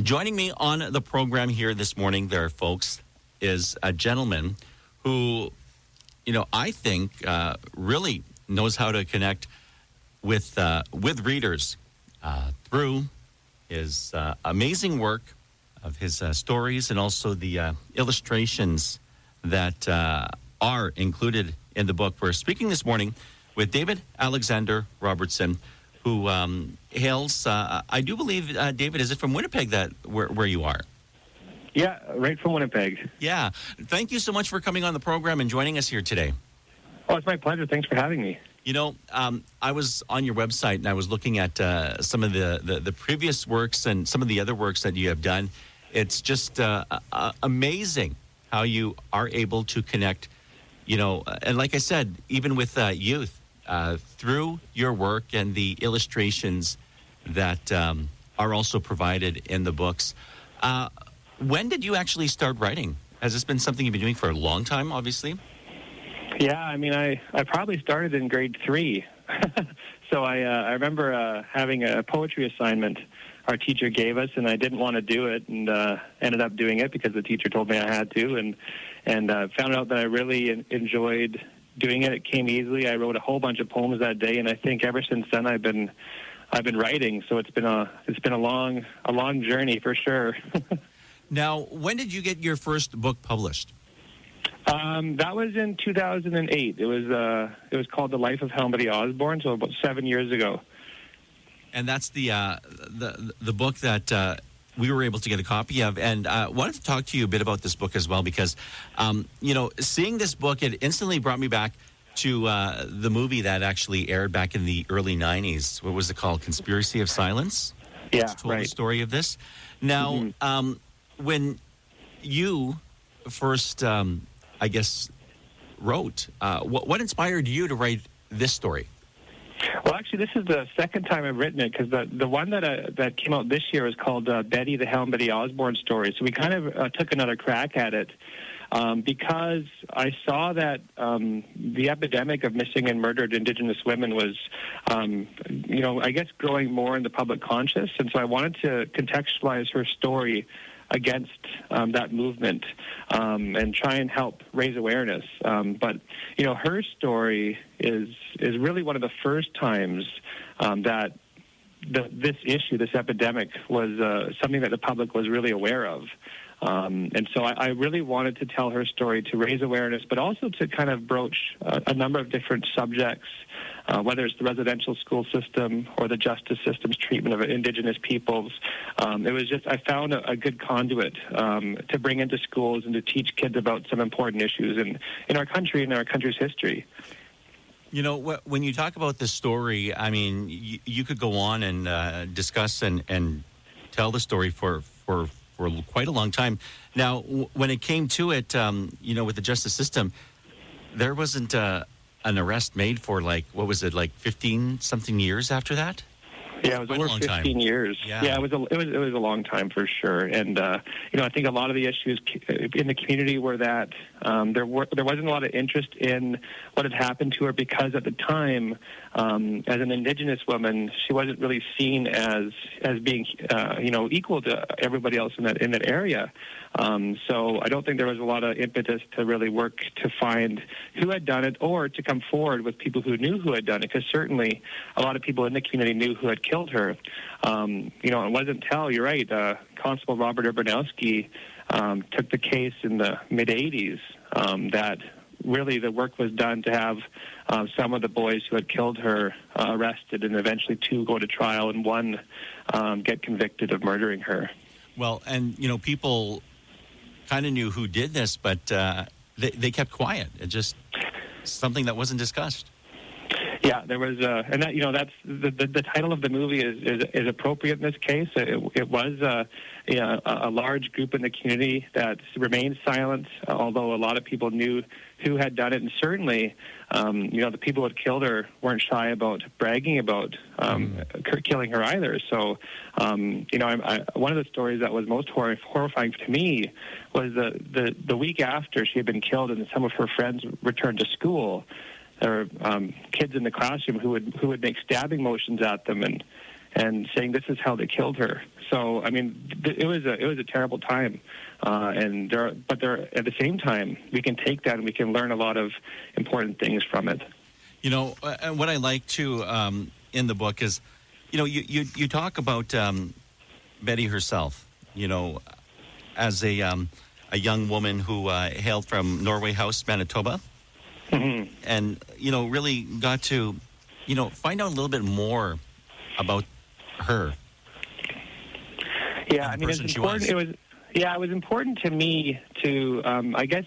Joining me on the program here this morning, there, folks, is a gentleman who, I think really knows how to connect with readers through his amazing work of his stories and also the illustrations that are included in the book. We're speaking this morning with David Alexander Robertson, who hails, I do believe, David, is it from Winnipeg where you are? Yeah, right from Winnipeg. Yeah. Thank you so much for coming on the program and joining us here today. Oh, it's my pleasure. Thanks for having me. I was on your website and I was looking at some of the previous works and some of the other works that you have done. It's just amazing how you are able to connect, and like I said, even with youth, through your work and the illustrations that are also provided in the books. When did you actually start writing? Has this been something you've been doing for a long time, obviously? Yeah, I probably started in grade 3. So I remember having a poetry assignment our teacher gave us, and I didn't want to do it, and ended up doing it because the teacher told me I had to, and found out that I really enjoyed doing it. It came easily. I wrote a whole bunch of poems that day, and I think ever since then I've been writing. So it's been a long journey for sure. Now, when did you get your first book published? That was in 2008. It was called The Life of Helmety Osborne, so about 7 years ago. And that's the book that we were able to get a copy of. And I wanted to talk to you a bit about this book as well, because, seeing this book, it instantly brought me back to the movie that actually aired back in the early 90s. What was it called? Conspiracy of Silence? Yeah, It's told right. the story of this. Now, when you first, wrote, what inspired you to write this story? Well, actually, this is the second time I've written it, because the one that came out this year is called Betty the Helmety Osborne Story. So we kind of took another crack at it because I saw that the epidemic of missing and murdered Indigenous women was, growing more in the public conscious. And so I wanted to contextualize her story against that movement and try and help raise awareness. But her story is really one of the first times that this issue, this epidemic, was something that the public was really aware of. And so I really wanted to tell her story to raise awareness, but also to kind of broach a number of different subjects, whether it's the residential school system or the justice system's treatment of Indigenous peoples. It was just, I found a good conduit to bring into schools and to teach kids about some important issues in our country and our country's history. When you talk about this story, I mean, you could go on and discuss and tell the story for quite a long time. Now, when it came to it, with the justice system, there wasn't an arrest made for 15-something years after that? Yeah, it was over 15 years. Yeah, it was a long time for sure. And I think a lot of the issues in the community were that there wasn't a lot of interest in what had happened to her, because at the time, as an Indigenous woman, she wasn't really seen as being equal to everybody else in that area. So I don't think there was a lot of impetus to really work to find who had done it, or to come forward with people who knew who had done it, because certainly a lot of people in the community knew who had killed her. It wasn't until, you're right, Constable Robert Urbanowski took the case in the mid-'80s that really the work was done to have some of the boys who had killed her arrested, and eventually 2 go to trial and 1 get convicted of murdering her. Well, and, people kind of knew who did this, but they kept quiet. It just something that wasn't discussed. Yeah, there was, and that that's the title of the movie is appropriate in this case. It was a large group in the community that remained silent, although a lot of people knew who had done it, and certainly, the people who had killed her weren't shy about bragging about killing her either. So, one of the stories that was most horrifying to me was the week after she had been killed, and some of her friends returned to school. There were kids in the classroom who would make stabbing motions at them, and and saying this is how they killed her. So I mean, it was a terrible time, but at the same time, we can take that and we can learn a lot of important things from it. And what I like too in the book is, you talk about Betty herself. As a young woman who hailed from Norway House, Manitoba, and really got to find out a little bit more about her. Yeah, I mean, it's important. It was important to me to, I guess,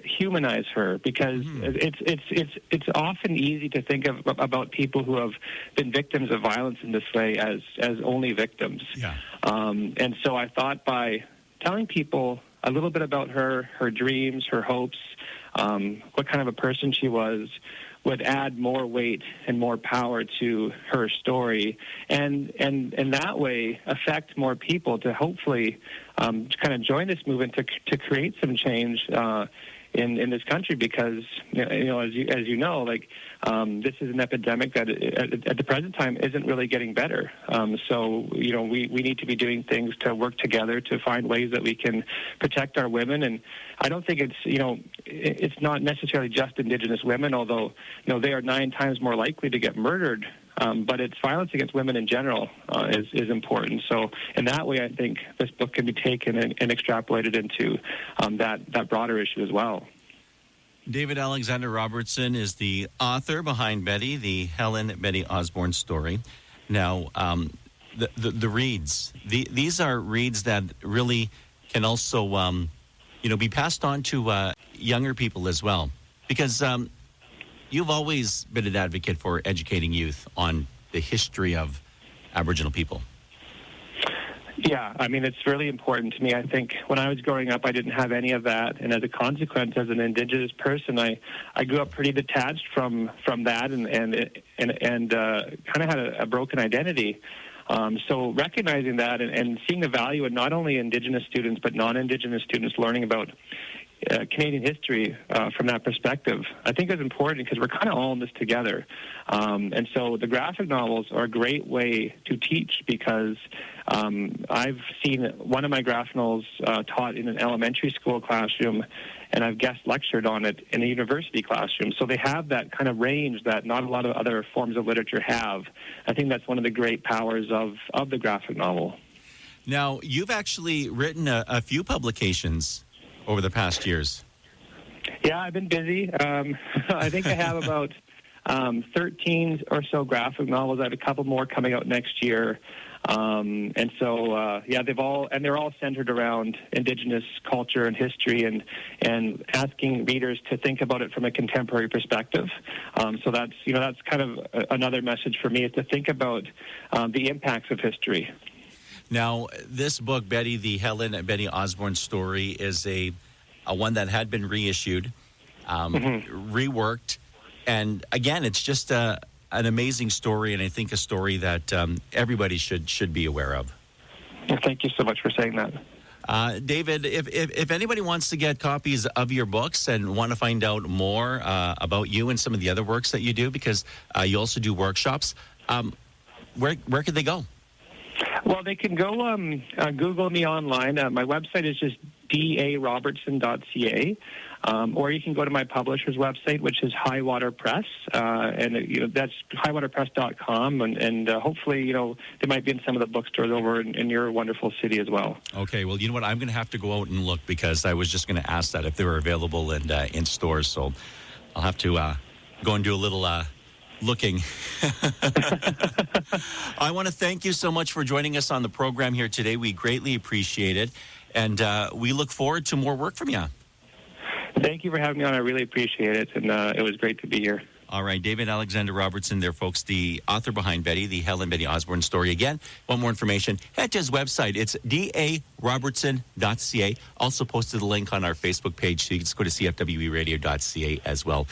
humanize her, because it's often easy to think about people who have been victims of violence in this way as only victims. Yeah. And so I thought by telling people a little bit about her dreams, her hopes, what kind of a person she was, would add more weight and more power to her story, and that way affect more people to hopefully kind of join this movement to create some change in this country, because as you know, this is an epidemic that at the present time isn't really getting better. So we need to be doing things to work together to find ways that we can protect our women. And I don't think it's not necessarily just Indigenous women, although they are 9 times more likely to get murdered. But it's violence against women in general is important. So in that way, I think this book can be taken and extrapolated into that broader issue as well. David Alexander Robertson is the author behind Betty, the Helen Betty Osborne story. Now, the reads, these are reads that really can also, be passed on to younger people as well, because you've always been an advocate for educating youth on the history of Aboriginal people. Yeah, I mean, it's really important to me. I think when I was growing up, I didn't have any of that, and as a consequence, as an Indigenous person, I grew up pretty detached from that, and kind of had a broken identity. So recognizing that and seeing the value in not only Indigenous students but non-Indigenous students learning about Canadian history from that perspective, I think is important, because we're kind of all in this together. And so the graphic novels are a great way to teach, because I've seen one of my graphic novels taught in an elementary school classroom, and I've guest lectured on it in a university classroom. So they have that kind of range that not a lot of other forms of literature have. I think that's one of the great powers of the graphic novel. Now, you've actually written a few publications over the past years. Yeah, I've been busy. I think I have about 13 or so graphic novels. I have a couple more coming out next year. And so, they're all centered around Indigenous culture and history, and asking readers to think about it from a contemporary perspective. So that's kind of another message for me, is to think about the impacts of history. Now, this book, Betty, the Helen Betty Osborne story, is a one that had been reissued, reworked, and again, it's just an amazing story, and I think a story that everybody should be aware of. Well, thank you so much for saying that. David, if anybody wants to get copies of your books and want to find out more about you and some of the other works that you do, because you also do workshops, where could they go? Well, they can go Google me online. My website is just darobertson.ca, or you can go to my publisher's website, which is Highwater Press, and that's highwaterpress.com, and hopefully they might be in some of the bookstores over in your wonderful city as well. Okay, well, you know what? I'm going to have to go out and look, because I was just going to ask that if they were available in stores, so I'll have to go and do a little looking. I want to thank you so much for joining us on the program here today. We greatly appreciate it, and we look forward to more work from you. Thank you for having me on. I really appreciate it, and it was great to be here. All right, David Alexander Robertson there, folks, the author behind Betty, the Helen Betty Osborne story. Again, want more information, head to his website. It's darobertson.ca. Also posted a link on our Facebook page, so you can just go to cfweradio.ca as well.